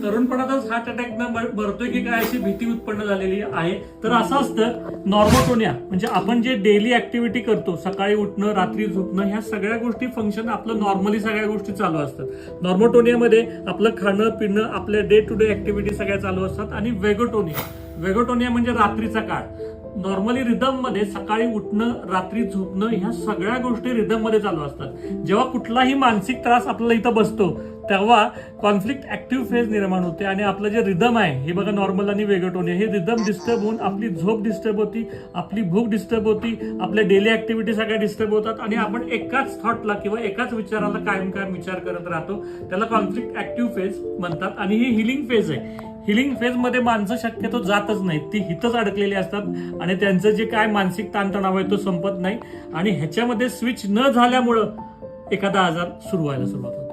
तरुणपणातच heart अटॅकनं मरतोय की काय अशी भीती उत्पन्न झालेली आहे. तर असं असतं नॉर्मोटोनिया म्हणजे आपण जे डेली ऍक्टिव्हिटी करतो, सकाळी उठणं, रात्री झोपणं, ह्या सगळ्या गोष्टी फंक्शन आपलं नॉर्मली सगळ्या गोष्टी चालू असतात. नॉर्मोटोनियामध्ये आपलं खाणं पिणं, आपल्या डे टू डे ऍक्टिव्हिटी सगळ्या चालू असतात. आणि वेगोटोनिया म्हणजे रात्रीचा काळ. नॉर्मली रिदम मध्ये सकाळी उठणं, रात्री झोपणं, ह्या सगळ्या गोष्टी रिदम मध्ये चालू असतात. जेव्हा कुठलाही मानसिक त्रास आपल्याला इथं बसतो तेव्हा कॉन्फ्लिक्ट ऍक्टिव्ह फेज निर्माण होते आणि आपलं जे रिदम आहे हे बघा नॉर्मल आणि वेगोटोनिया, हे रिदम डिस्टर्ब होऊन आपली झोप डिस्टर्ब होती, आपली भूक डिस्टर्ब होती, आपल्या डेली ऍक्टिव्हिटी सगळ्या डिस्टर्ब होतात आणि आपण एकाच थॉटला किंवा एकाच विचाराला कायम विचार करत राहतो. त्याला कॉन्फ्लिक्ट ऍक्टिव्ह फेज म्हणतात. आणि ही हिलिंग फेज आहे. हिलिंग फेज मध्ये माणसं शक्यतो जातच नाहीत, ती हितच अडकलेली असतात आणि त्यांचं जे काय मानसिक ताणतणाव आहे तो संपत नाही आणि ह्याच्यामध्ये स्विच न झाल्यामुळं एखादा आजार सुरू व्हायला सुरुवात होते.